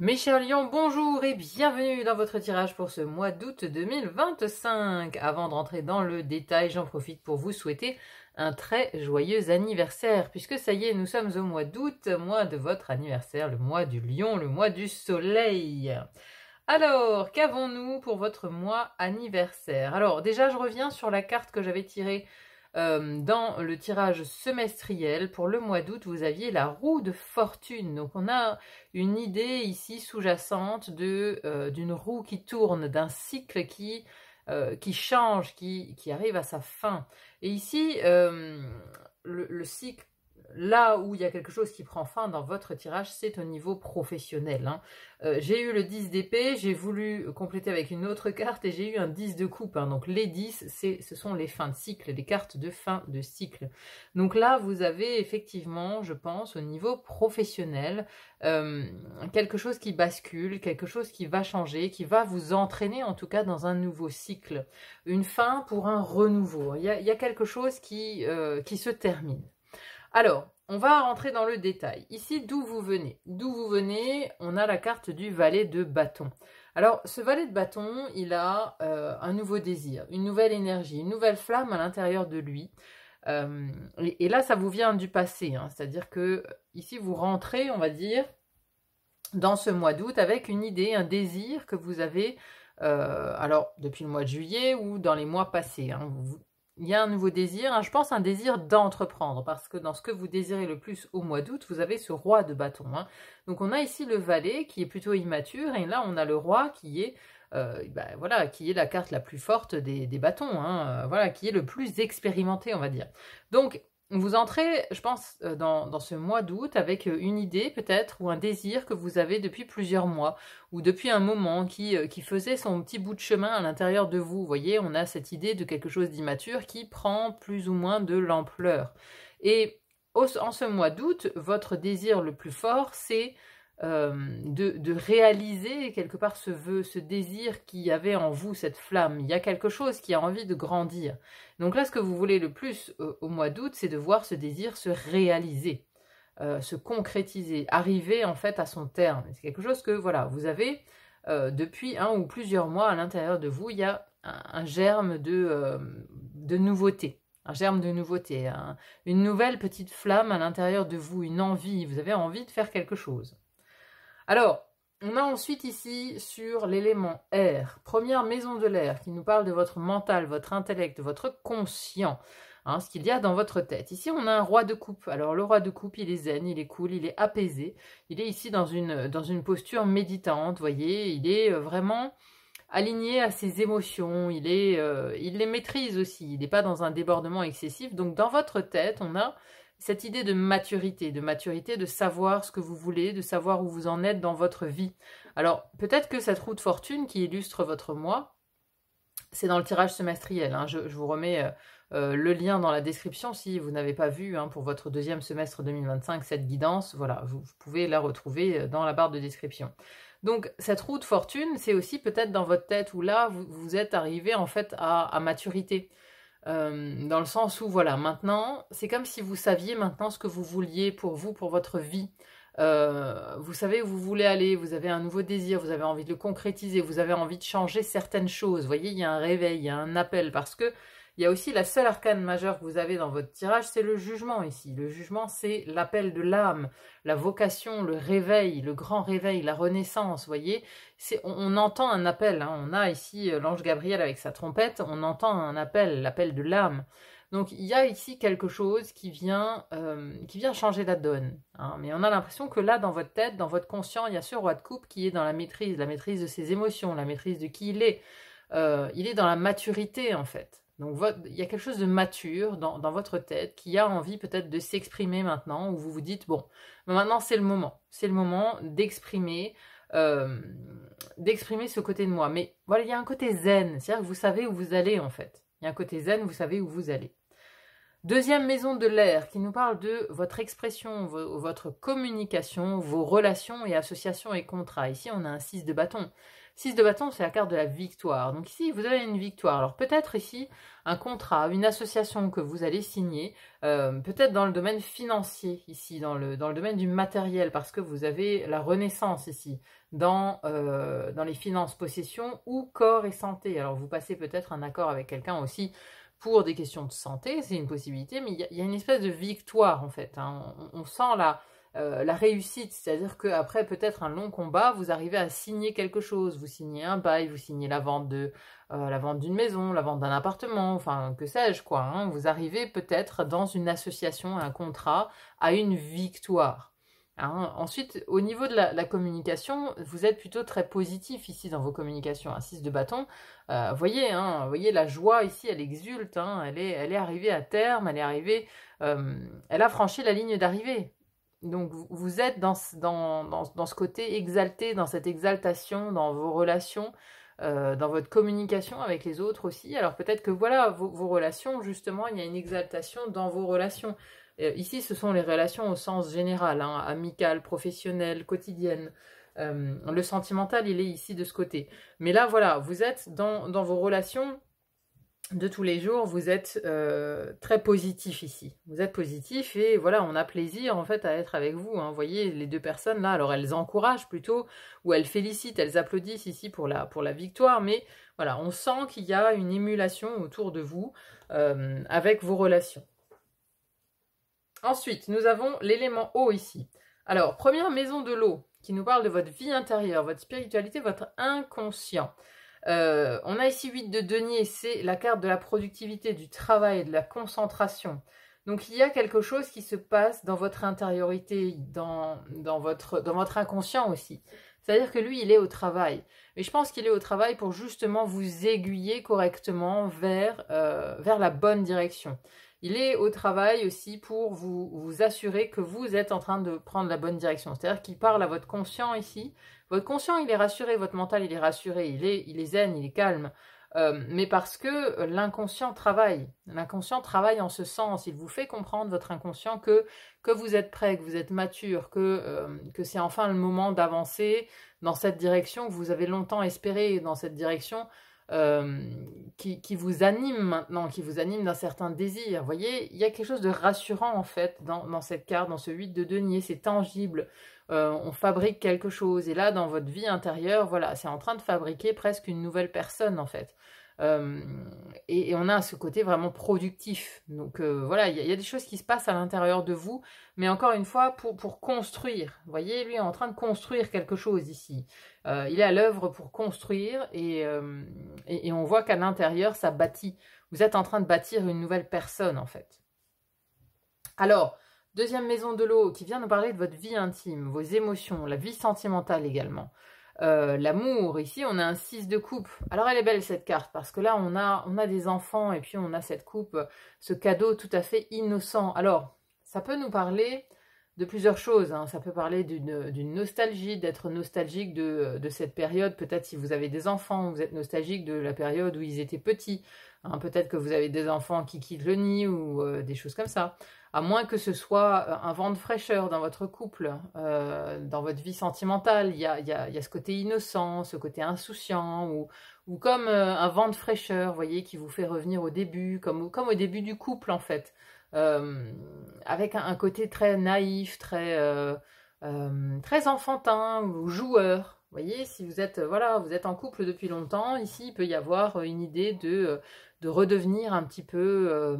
Mes chers lions, bonjour et bienvenue dans votre tirage pour ce mois d'août 2025. Avant de rentrer dans le détail, j'en profite pour vous souhaiter un très joyeux anniversaire, puisque ça y est, nous sommes au mois d'août, mois de votre anniversaire, le mois du lion, le mois du soleil. Alors, qu'avons-nous pour votre mois anniversaire? Alors déjà, je reviens sur la carte que j'avais tirée dans le tirage semestriel. Pour le mois d'août, vous aviez la roue de fortune. Donc on a une idée ici sous-jacente d'une roue qui tourne, d'un cycle qui change, qui arrive à sa fin. Et ici, le cycle, là où il y a quelque chose qui prend fin dans votre tirage, c'est au niveau professionnel. J'ai eu le 10 d'épée, j'ai voulu compléter avec une autre carte et j'ai eu un 10 de coupe. Donc les 10, ce sont les fins de cycle, les cartes de fin de cycle. Donc là, vous avez effectivement, je pense, au niveau professionnel, quelque chose qui bascule, quelque chose qui va changer, qui va vous entraîner en tout cas dans un nouveau cycle. Une fin pour un renouveau. Il y a quelque chose qui se termine. Alors, on va rentrer dans le détail. Ici, d'où vous venez? D'où vous venez, on a la carte du valet de bâton. Alors, ce valet de bâton, il a un nouveau désir, une nouvelle énergie, une nouvelle flamme à l'intérieur de lui. Et là, ça vous vient du passé. C'est-à-dire que ici, vous rentrez, on va dire, dans ce mois d'août avec une idée, un désir que vous avez, alors, depuis le mois de juillet ou dans les mois passés. Il y a un nouveau désir, je pense un désir d'entreprendre, parce que dans ce que vous désirez le plus au mois d'août, vous avez ce roi de bâton. Donc on a ici le valet qui est plutôt immature, et là on a le roi qui est, voilà, qui est la carte la plus forte des bâtons, voilà, qui est le plus expérimenté, on va dire. Donc vous entrez, je pense, dans ce mois d'août avec une idée peut-être, ou un désir que vous avez depuis plusieurs mois, ou depuis un moment, qui faisait son petit bout de chemin à l'intérieur de vous. Vous voyez, on a cette idée de quelque chose d'immature qui prend plus ou moins de l'ampleur. Et en ce mois d'août, votre désir le plus fort, c'est de réaliser quelque part ce vœu, ce désir qui avait en vous, cette flamme. Il y a quelque chose qui a envie de grandir. Donc là, ce que vous voulez le plus au mois d'août, c'est de voir ce désir se réaliser, se concrétiser, arriver en fait à son terme. C'est quelque chose que voilà, vous avez depuis un ou plusieurs mois à l'intérieur de vous. Il y a un germe de nouveauté. Un germe de nouveauté, une nouvelle petite flamme à l'intérieur de vous, une envie. Vous avez envie de faire quelque chose. Alors, on a ensuite ici sur l'élément air, première maison de l'air, qui nous parle de votre mental, votre intellect, votre conscient, ce qu'il y a dans votre tête. Ici, on a un roi de coupe. Alors, le roi de coupe, il est zen, il est cool, il est apaisé. Il est ici dans une posture méditante, vous voyez. Il est vraiment aligné à ses émotions. Il les maîtrise aussi. Il n'est pas dans un débordement excessif. Donc, dans votre tête, on a cette idée de maturité, de savoir ce que vous voulez, de savoir où vous en êtes dans votre vie. Alors, peut-être que cette roue de fortune qui illustre votre mois, c'est dans le tirage semestriel. Je vous remets le lien dans la description si vous n'avez pas vu pour votre deuxième semestre 2025 cette guidance. Voilà, vous pouvez la retrouver dans la barre de description. Donc, cette roue de fortune, c'est aussi peut-être dans votre tête où là, vous êtes arrivé en fait à maturité. Dans le sens où, voilà, maintenant, c'est comme si vous saviez maintenant ce que vous vouliez pour vous, pour votre vie. Vous savez où vous voulez aller, vous avez un nouveau désir, vous avez envie de le concrétiser, vous avez envie de changer certaines choses. Vous voyez, il y a un réveil, il y a un appel, parce que il y a aussi la seule arcane majeure que vous avez dans votre tirage, c'est le jugement ici. Le jugement, c'est l'appel de l'âme, la vocation, le réveil, le grand réveil, la renaissance, vous voyez. On entend un appel, on a ici l'ange Gabriel avec sa trompette, on entend un appel, l'appel de l'âme. Donc il y a ici quelque chose qui vient changer la donne. Mais on a l'impression que là, dans votre tête, dans votre conscient, il y a ce roi de coupe qui est dans la maîtrise de ses émotions, la maîtrise de qui il est. Il est dans la maturité en fait. Donc il y a quelque chose de mature dans votre tête qui a envie peut-être de s'exprimer maintenant, où vous vous dites, bon, maintenant c'est le moment d'exprimer ce côté de moi. Mais voilà, il y a un côté zen, c'est-à-dire que vous savez où vous allez en fait. Il y a un côté zen, vous savez où vous allez. Deuxième maison de l'air qui nous parle de votre expression, votre communication, vos relations et associations et contrats. Ici, on a un 6 de bâton. 6 de bâton, c'est la carte de la victoire. Donc ici, vous avez une victoire. Alors peut-être ici, un contrat, une association que vous allez signer, peut-être dans le domaine financier ici, dans le domaine du matériel, parce que vous avez la renaissance ici, dans les finances, possession ou corps et santé. Alors vous passez peut-être un accord avec quelqu'un aussi pour des questions de santé, c'est une possibilité, mais il y a une espèce de victoire en fait. Hein. On sent la réussite, c'est-à-dire qu'après peut-être un long combat, vous arrivez à signer quelque chose, vous signez un bail, vous signez la vente d'une maison, la vente d'un appartement, enfin que sais-je quoi. Hein. Vous arrivez peut-être dans une association, un contrat, à une victoire. Hein. Ensuite, au niveau de la communication, vous êtes plutôt très positif ici dans vos communications. Un 6 de bâton, voyez la joie ici, elle exulte, hein, elle est arrivée à terme, elle a franchi la ligne d'arrivée. Donc vous êtes dans ce côté exalté, dans cette exaltation, dans vos relations, dans votre communication avec les autres aussi. Alors peut-être que voilà, vos relations, justement, il y a une exaltation dans vos relations. Ici, ce sont les relations au sens général, hein, amicales, professionnelles, quotidiennes. Le sentimental, il est ici de ce côté. Mais là, voilà, vous êtes dans vos relations de tous les jours, vous êtes très positif ici. Vous êtes positif et voilà, on a plaisir en fait à être avec vous. Hein. Vous voyez, les deux personnes là, alors elles encouragent plutôt, ou elles félicitent, elles applaudissent ici pour la victoire, mais voilà, on sent qu'il y a une émulation autour de vous avec vos relations. Ensuite, nous avons l'élément eau ici. Alors, première maison de l'eau, qui nous parle de votre vie intérieure, votre spiritualité, votre inconscient. On a ici 8 de denier, c'est la carte de la productivité, du travail, de la concentration. Donc il y a quelque chose qui se passe dans votre intériorité, dans votre inconscient aussi. C'est-à-dire que lui, il est au travail. Mais je pense qu'il est au travail pour justement vous aiguiller correctement vers la bonne direction. Il est au travail aussi pour vous assurer que vous êtes en train de prendre la bonne direction. C'est-à-dire qu'il parle à votre conscient ici. Votre conscient, il est rassuré, votre mental, il est rassuré, il est zen, il est calme. Mais parce que l'inconscient travaille. L'inconscient travaille en ce sens. Il vous fait comprendre, votre inconscient, que vous êtes prêt, que vous êtes mature, que c'est enfin le moment d'avancer dans cette direction que vous avez longtemps espéré, dans cette direction qui vous anime maintenant, qui vous anime d'un certain désir. Vous voyez, il y a quelque chose de rassurant en fait dans cette carte, dans ce 8 de denier, c'est tangible. On fabrique quelque chose et là dans votre vie intérieure, voilà, c'est en train de fabriquer presque une nouvelle personne en fait. Et on a ce côté vraiment productif. Donc voilà, il y a des choses qui se passent à l'intérieur de vous, mais encore une fois, pour construire. Vous voyez, lui est en train de construire quelque chose ici. Il est à l'œuvre pour construire et on voit qu'à l'intérieur, ça bâtit. Vous êtes en train de bâtir une nouvelle personne, en fait. Alors, deuxième maison de l'eau qui vient nous parler de votre vie intime, vos émotions, la vie sentimentale également. L'amour, ici on a un 6 de coupe. Alors elle est belle cette carte parce que là on a des enfants et puis on a cette coupe, ce cadeau tout à fait innocent. Alors ça peut nous parler de plusieurs choses, hein. Ça peut parler d'une nostalgie, d'être nostalgique de cette période. Peut-être si vous avez des enfants, vous êtes nostalgique de la période où ils étaient petits. Hein. Peut-être que vous avez des enfants qui quittent le nid ou des choses comme ça. À moins que ce soit un vent de fraîcheur dans votre couple, dans votre vie sentimentale, il y a ce côté innocent, ce côté insouciant, ou comme un vent de fraîcheur, vous voyez, qui vous fait revenir au début, comme au début du couple en fait, avec un côté très naïf, très enfantin ou joueur. Vous voyez, si vous êtes vous êtes en couple depuis longtemps, ici il peut y avoir une idée de redevenir un petit peu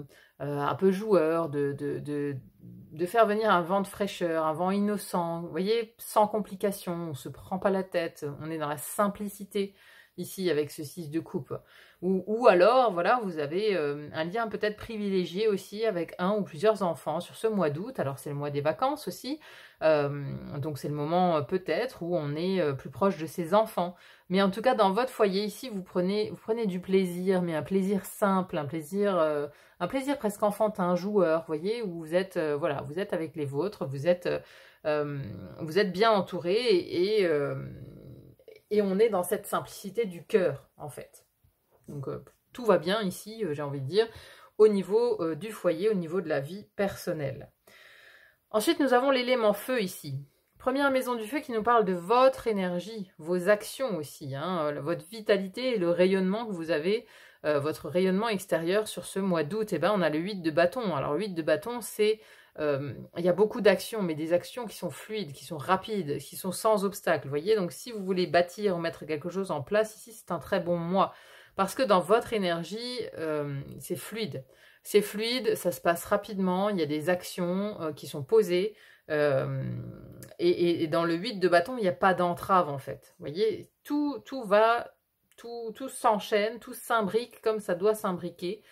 joueur, de faire venir un vent de fraîcheur, un vent innocent, vous voyez, sans complications, on ne se prend pas la tête, on est dans la simplicité ici avec ce 6 de coupe. Ou alors, voilà, vous avez un lien peut-être privilégié aussi avec un ou plusieurs enfants sur ce mois d'août. Alors c'est le mois des vacances aussi, donc c'est le moment peut-être où on est plus proche de ses enfants. Mais en tout cas, dans votre foyer ici, vous prenez du plaisir, mais un plaisir simple, un plaisir presque enfantin, joueur, vous voyez, où vous êtes, vous êtes avec les vôtres, vous êtes bien entouré et on est dans cette simplicité du cœur, en fait. Donc, tout va bien ici, j'ai envie de dire, au niveau du foyer, au niveau de la vie personnelle. Ensuite, nous avons l'élément feu ici. Première maison du feu qui nous parle de votre énergie, vos actions aussi, hein, votre vitalité et le rayonnement que vous avez, votre rayonnement extérieur sur ce mois d'août. Et ben, on a le 8 de bâton. Alors, le 8 de bâton, c'est... il y a beaucoup d'actions, mais des actions qui sont fluides, qui sont rapides, qui sont sans obstacle. Vous voyez, donc si vous voulez bâtir ou mettre quelque chose en place, ici, c'est un très bon mois. Parce que dans votre énergie, c'est fluide. C'est fluide, ça se passe rapidement, il y a des actions qui sont posées. Et dans le 8 de bâton, il n'y a pas d'entrave en fait. Vous voyez, tout va, tout s'enchaîne, tout s'imbrique comme ça doit s'imbriquer.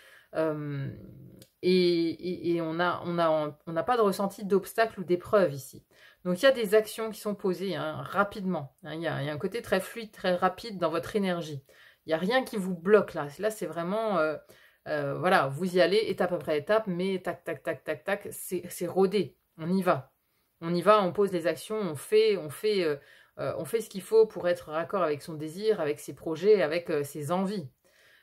Et on n'a pas de ressenti d'obstacle ou d'épreuve ici. Donc il y a des actions qui sont posées hein, rapidement. Hein, il y a un côté très fluide, très rapide dans votre énergie. Il n'y a rien qui vous bloque là. Là, c'est vraiment... voilà, vous y allez étape après étape, mais tac, tac, tac, tac, tac, c'est rodé. On y va. On y va, on pose les actions, on fait ce qu'il faut pour être raccord avec son désir, avec ses projets, avec ses envies.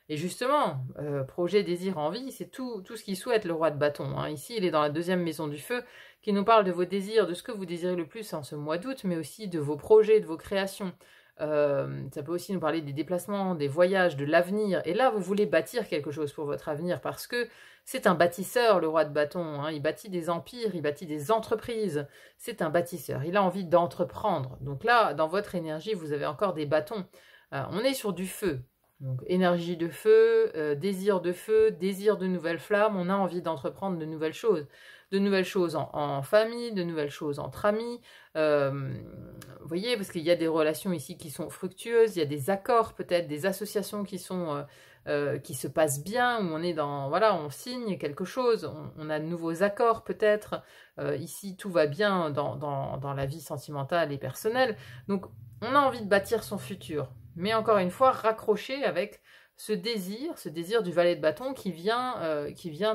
Et justement, projet, désir, envie, c'est tout ce qu'il souhaite le roi de bâton. Hein. Ici, il est dans la deuxième maison du feu, qui nous parle de vos désirs, de ce que vous désirez le plus en ce mois d'août, mais aussi de vos projets, de vos créations. Ça peut aussi nous parler des déplacements, des voyages, de l'avenir. Et là, vous voulez bâtir quelque chose pour votre avenir, parce que c'est un bâtisseur, le roi de bâton. Hein. Il bâtit des empires, il bâtit des entreprises. C'est un bâtisseur. Il a envie d'entreprendre. Donc là, dans votre énergie, vous avez encore des bâtons. On est sur du feu. Donc énergie de feu, désir de nouvelles flammes. On a envie d'entreprendre de nouvelles choses. De nouvelles choses en famille, de nouvelles choses entre amis. Vous voyez, parce qu'il y a des relations ici qui sont fructueuses. Il y a des accords peut-être, des associations qui se passent bien, où on est dans, voilà, on signe quelque chose, on a de nouveaux accords peut-être, ici tout va bien dans la vie sentimentale et personnelle, donc on a envie de bâtir son futur, mais encore une fois, raccroché avec ce désir du valet de bâton qui vient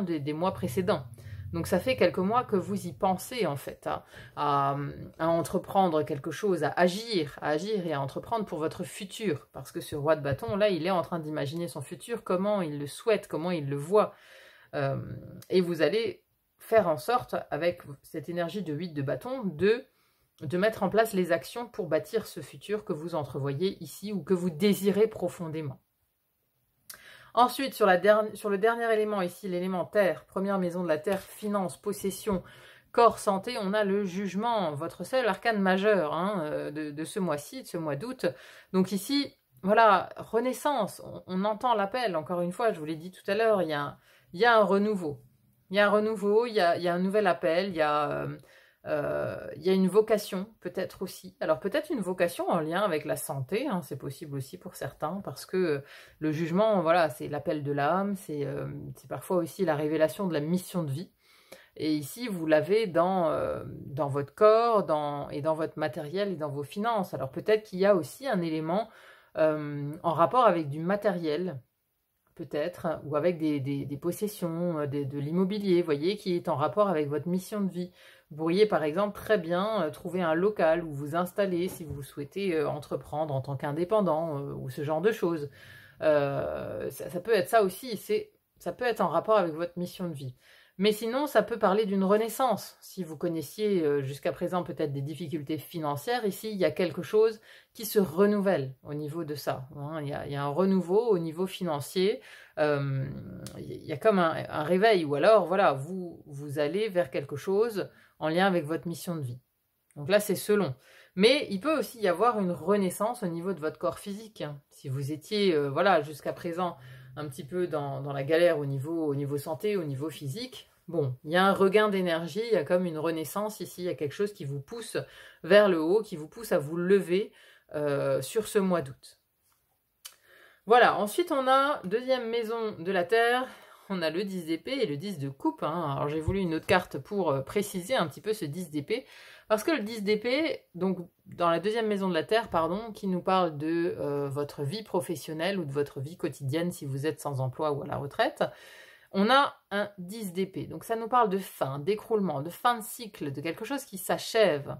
des mois précédents. Donc ça fait quelques mois que vous y pensez en fait, à entreprendre quelque chose, à agir et à entreprendre pour votre futur. Parce que ce roi de bâton, là, il est en train d'imaginer son futur, comment il le souhaite, comment il le voit. Et vous allez faire en sorte, avec cette énergie de 8 de bâton, de mettre en place les actions pour bâtir ce futur que vous entrevoyez ici ou que vous désirez profondément. Ensuite, sur le dernier élément ici, l'élément terre, première maison de la terre, finance, possession, corps, santé, on a le jugement, votre seul arcane majeur hein, de ce mois-ci, de ce mois d'août. Donc ici, voilà, renaissance, on entend l'appel, encore une fois, je vous l'ai dit tout à l'heure, il y a un renouveau. Il y a un renouveau, il y a un nouvel appel, il y a une vocation peut-être aussi. Alors peut-être une vocation en lien avec la santé, hein, c'est possible aussi pour certains, parce que le jugement, voilà, c'est l'appel de l'âme, c'est parfois aussi la révélation de la mission de vie. Et ici, vous l'avez dans votre corps, et dans votre matériel et dans vos finances. Alors peut-être qu'il y a aussi un élément en rapport avec du matériel, peut-être, ou avec des possessions, de l'immobilier, vous voyez, qui est en rapport avec votre mission de vie. Vous pourriez par exemple très bien trouver un local où vous installer si vous souhaitez entreprendre en tant qu'indépendant ou ce genre de choses. Ça peut être ça aussi, ça peut être en rapport avec votre mission de vie. Mais sinon, ça peut parler d'une renaissance. Si vous connaissiez jusqu'à présent peut-être des difficultés financières, ici, il y a quelque chose qui se renouvelle au niveau de ça. Hein. Il y a un renouveau au niveau financier. Il y a comme un réveil. Ou alors, voilà, vous allez vers quelque chose en lien avec votre mission de vie. Donc là, c'est selon. Mais il peut aussi y avoir une renaissance au niveau de votre corps physique. Hein. Si vous étiez, voilà, jusqu'à présent un petit peu dans la galère au niveau santé, au niveau physique, bon, il y a un regain d'énergie, il y a comme une renaissance ici, il y a quelque chose qui vous pousse vers le haut, qui vous pousse à vous lever sur ce mois d'août. Voilà, ensuite on a deuxième maison de la Terre, on a le 10 d'épée et le 10 de coupe. Hein. Alors j'ai voulu une autre carte pour préciser un petit peu ce 10 d'épée. Parce que le 10 d'épée, donc dans la deuxième maison de la Terre, pardon, qui nous parle de votre vie professionnelle ou de votre vie quotidienne si vous êtes sans emploi ou à la retraite, on a un 10 d'épée. Donc ça nous parle de fin, d'écroulement, de fin de cycle, de quelque chose qui s'achève.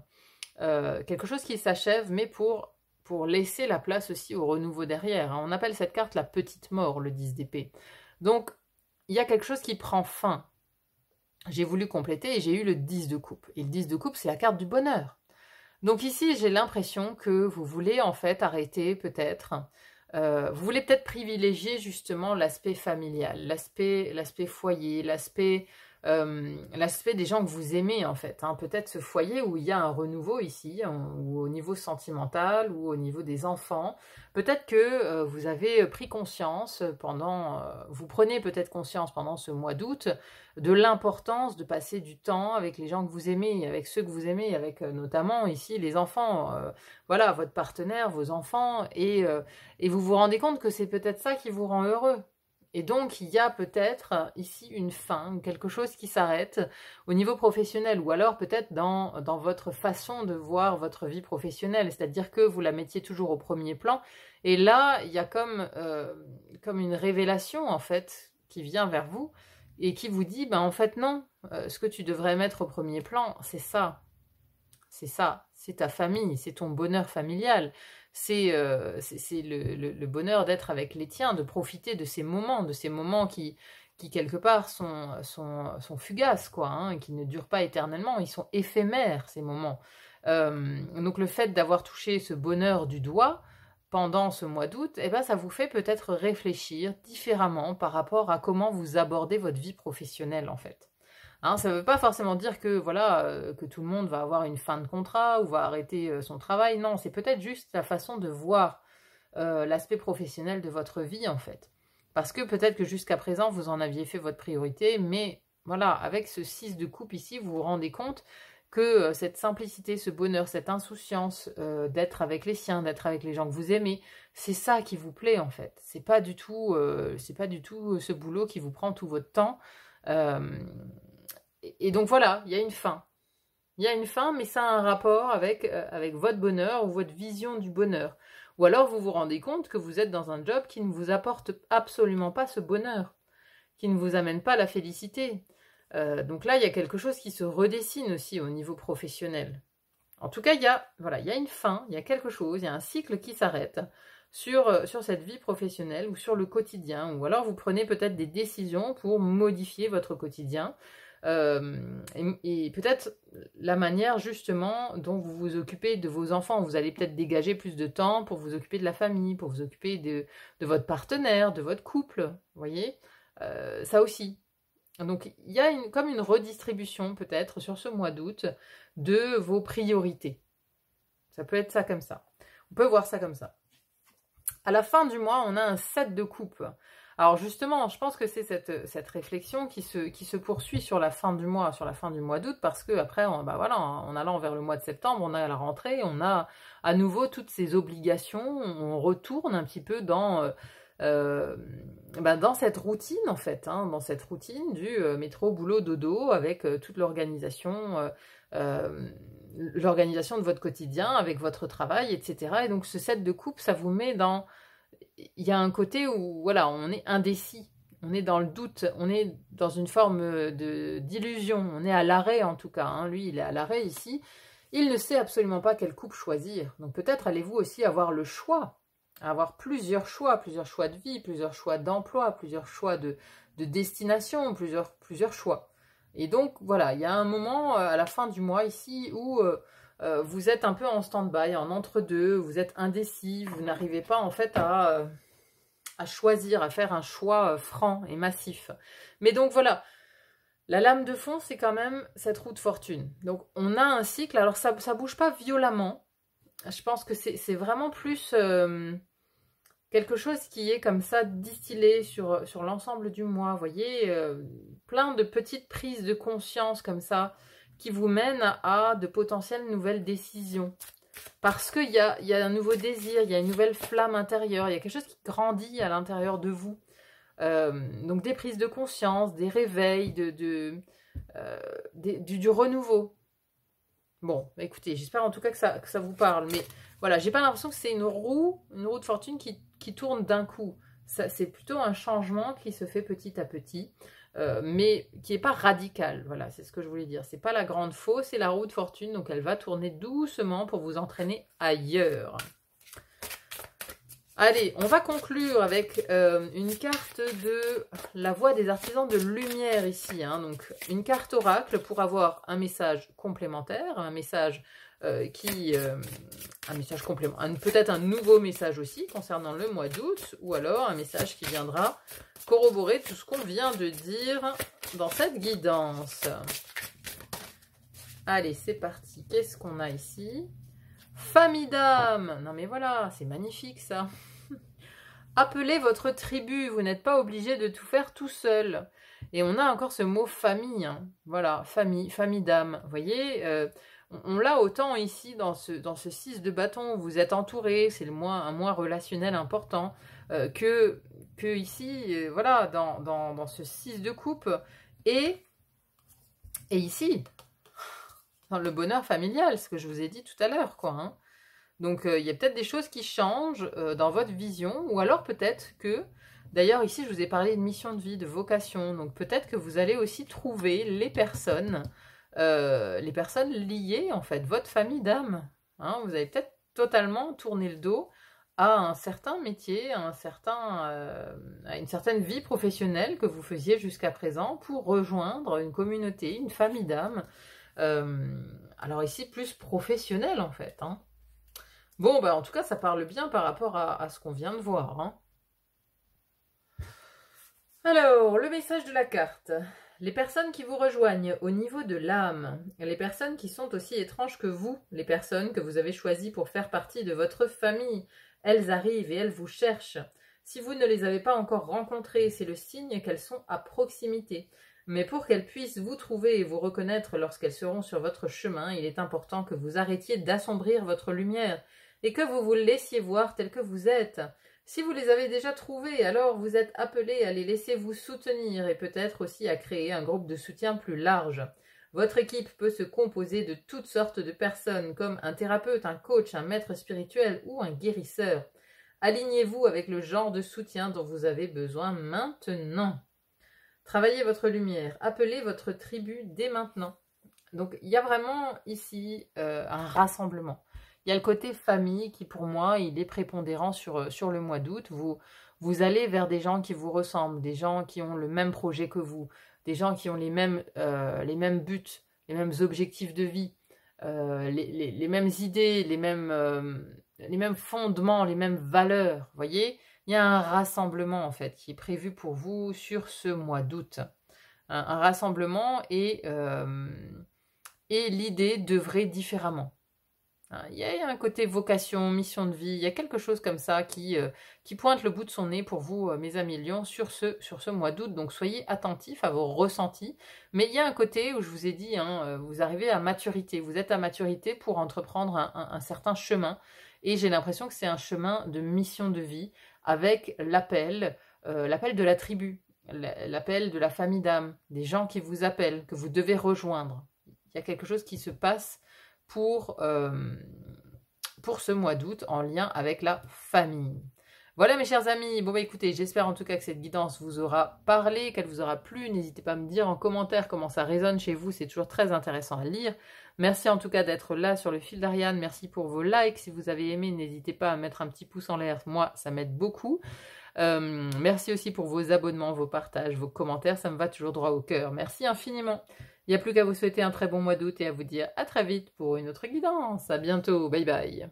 Mais pour laisser la place aussi au renouveau derrière. Hein. On appelle cette carte la petite mort, le 10 d'épée. Donc il y a quelque chose qui prend fin. J'ai voulu compléter et j'ai eu le 10 de coupe. Et le 10 de coupe, c'est la carte du bonheur. Donc ici, j'ai l'impression que vous voulez en fait arrêter peut-être, vous voulez peut-être privilégier justement l'aspect familial, l'aspect foyer, l'aspect des gens que vous aimez en fait, hein. Peut-être ce foyer où il y a un renouveau ici, ou au niveau sentimental, ou au niveau des enfants. Peut-être que vous avez pris conscience vous prenez peut-être conscience pendant ce mois d'août de l'importance de passer du temps avec les gens que vous aimez, avec ceux que vous aimez, avec notamment ici les enfants, voilà, votre partenaire, vos enfants, et vous vous rendez compte que c'est peut-être ça qui vous rend heureux. Et donc, il y a peut-être ici une fin, quelque chose qui s'arrête au niveau professionnel, ou alors peut-être dans votre façon de voir votre vie professionnelle, c'est-à-dire que vous la mettiez toujours au premier plan. Et là, il y a comme une révélation, en fait, qui vient vers vous et qui vous dit, ben en fait non, ce que tu devrais mettre au premier plan, c'est ça. C'est ça, c'est ta famille, c'est ton bonheur familial, c'est le bonheur d'être avec les tiens, de profiter de ces moments qui quelque part sont fugaces, quoi, hein, qui ne durent pas éternellement, ils sont éphémères, ces moments. Donc le fait d'avoir touché ce bonheur du doigt pendant ce mois d'août, eh ben, ça vous fait peut-être réfléchir différemment par rapport à comment vous abordez votre vie professionnelle, en fait. Hein, ça ne veut pas forcément dire que voilà que tout le monde va avoir une fin de contrat ou va arrêter son travail. Non, c'est peut-être juste la façon de voir l'aspect professionnel de votre vie en fait. Parce que peut-être que jusqu'à présent, vous en aviez fait votre priorité, mais voilà, avec ce 6 de coupe ici, vous vous rendez compte que cette simplicité, ce bonheur, cette insouciance d'être avec les siens, d'être avec les gens que vous aimez, c'est ça qui vous plaît en fait. C'est pas du tout ce boulot qui vous prend tout votre temps. Et donc voilà, il y a une fin. Il y a une fin, mais ça a un rapport avec votre bonheur ou votre vision du bonheur. Ou alors vous vous rendez compte que vous êtes dans un job qui ne vous apporte absolument pas ce bonheur, qui ne vous amène pas la félicité. Donc là, il y a quelque chose qui se redessine aussi au niveau professionnel. En tout cas, il y a une fin, il y a quelque chose, il y a un cycle qui s'arrête sur cette vie professionnelle ou sur le quotidien. Ou alors vous prenez peut-être des décisions pour modifier votre quotidien. Et peut-être la manière justement dont vous vous occupez de vos enfants. Vous allez peut-être dégager plus de temps pour vous occuper de la famille, pour vous occuper de votre partenaire, de votre couple, vous voyez, ça aussi. Donc il y a comme une redistribution peut-être sur ce mois d'août de vos priorités. Ça peut être ça comme ça. On peut voir ça comme ça. À la fin du mois, on a un 7 de coupe. Alors justement, je pense que c'est cette réflexion qui se poursuit sur la fin du mois, d'août, parce que après, en allant vers le mois de septembre, on a la rentrée, on a à nouveau toutes ces obligations, on retourne un petit peu dans cette routine en fait, hein, dans cette routine du métro, boulot, dodo, avec toute l'organisation de votre quotidien, avec votre travail, etc. Et donc ce 7 de coupe, ça vous met dans... Il y a un côté où, voilà, on est indécis, on est dans le doute, on est dans une forme d'illusion, on est à l'arrêt en tout cas, hein. Lui, il est à l'arrêt ici, il ne sait absolument pas quelle coupe choisir. Donc peut-être allez-vous aussi avoir le choix, avoir plusieurs choix de vie, plusieurs choix d'emploi, plusieurs choix de destination, plusieurs choix. Et donc, voilà, il y a un moment à la fin du mois ici où... vous êtes un peu en stand-by, en entre-deux, vous êtes indécis, vous n'arrivez pas en fait à choisir, à faire un choix franc et massif. Mais donc voilà, la lame de fond, c'est quand même cette roue de fortune. Donc on a un cycle, alors ça bouge pas violemment, je pense que c'est vraiment plus quelque chose qui est comme ça distillé sur l'ensemble du mois, vous voyez, plein de petites prises de conscience comme ça, qui vous mène à de potentielles nouvelles décisions. Parce qu'il y a un nouveau désir, il y a une nouvelle flamme intérieure, il y a quelque chose qui grandit à l'intérieur de vous. Donc des prises de conscience, des réveils, du renouveau. Bon, écoutez, j'espère en tout cas que ça vous parle. Mais voilà, j'ai pas l'impression que c'est une roue de fortune qui tourne d'un coup. C'est plutôt un changement qui se fait petit à petit. Mais qui n'est pas radical, voilà, c'est ce que je voulais dire. C'est pas la grande faux, c'est la roue de fortune, donc elle va tourner doucement pour vous entraîner ailleurs. Allez, on va conclure avec une carte de la voix des artisans de lumière ici, hein, donc une carte oracle pour avoir un message complémentaire, un message un message complément, peut-être un nouveau message aussi concernant le mois d'août, ou alors un message qui viendra corroborer tout ce qu'on vient de dire dans cette guidance. Allez, c'est parti. Qu'est-ce qu'on a ici? Famille d'âme. Non mais voilà, c'est magnifique ça. Appelez votre tribu, vous n'êtes pas obligé de tout faire tout seul. Et on a encore ce mot famille. Hein. Voilà, famille d'âme. Vous voyez, on l'a autant ici dans ce 6 de bâton où vous êtes entouré, c'est un mois relationnel important, que ici, voilà, dans ce 6 de coupe. Et ici, dans le bonheur familial, ce que je vous ai dit tout à l'heure, quoi. Hein. Donc, il y a peut-être des choses qui changent dans votre vision, ou alors peut-être que, d'ailleurs, ici, je vous ai parlé de mission de vie, de vocation, donc peut-être que vous allez aussi trouver les personnes liées, en fait, votre famille d'âme. Hein, vous avez peut-être totalement tourné le dos à un certain métier, à une certaine vie professionnelle que vous faisiez jusqu'à présent pour rejoindre une communauté, une famille d'âme. Alors ici, plus professionnelle, en fait, hein. Bon, bah en tout cas, ça parle bien par rapport à ce qu'on vient de voir. Hein. Alors, le message de la carte. Les personnes qui vous rejoignent au niveau de l'âme, les personnes qui sont aussi étranges que vous, les personnes que vous avez choisies pour faire partie de votre famille, elles arrivent et elles vous cherchent. Si vous ne les avez pas encore rencontrées, c'est le signe qu'elles sont à proximité. Mais pour qu'elles puissent vous trouver et vous reconnaître lorsqu'elles seront sur votre chemin, il est important que vous arrêtiez d'assombrir votre lumière et que vous vous laissiez voir tel que vous êtes. Si vous les avez déjà trouvés, alors vous êtes appelés à les laisser vous soutenir et peut-être aussi à créer un groupe de soutien plus large. Votre équipe peut se composer de toutes sortes de personnes, comme un thérapeute, un coach, un maître spirituel ou un guérisseur. Alignez-vous avec le genre de soutien dont vous avez besoin maintenant. Travaillez votre lumière, appelez votre tribu dès maintenant. Donc il y a vraiment ici un rassemblement. Il y a le côté famille qui, pour moi, il est prépondérant sur le mois d'août. Vous allez vers des gens qui vous ressemblent, des gens qui ont le même projet que vous, des gens qui ont les mêmes buts, les mêmes objectifs de vie, les mêmes idées, les mêmes fondements, les mêmes valeurs. Vous voyez, il y a un rassemblement, en fait, qui est prévu pour vous sur ce mois d'août. Un rassemblement et l'idée d'œuvrer différemment. Il y a un côté vocation, mission de vie, il y a quelque chose comme ça qui pointe le bout de son nez pour vous, mes amis lions, sur ce mois d'août. Donc soyez attentifs à vos ressentis. Mais il y a un côté où je vous ai dit, hein, vous arrivez à maturité, vous êtes à maturité pour entreprendre un certain chemin. Et j'ai l'impression que c'est un chemin de mission de vie avec l'appel de la tribu, l'appel de la famille d'âme, des gens qui vous appellent, que vous devez rejoindre. Il y a quelque chose qui se passe pour ce mois d'août en lien avec la famille. Voilà mes chers amis, bon bah écoutez, j'espère en tout cas que cette guidance vous aura parlé, qu'elle vous aura plu. N'hésitez pas à me dire en commentaire comment ça résonne chez vous, c'est toujours très intéressant à lire. Merci en tout cas d'être là sur le fil d'Ariane, merci pour vos likes, si vous avez aimé, n'hésitez pas à mettre un petit pouce en l'air, moi ça m'aide beaucoup. Merci aussi pour vos abonnements, vos partages, vos commentaires, ça me va toujours droit au cœur. Merci infiniment. Il n'y a plus qu'à vous souhaiter un très bon mois d'août et à vous dire à très vite pour une autre guidance. À bientôt, bye bye.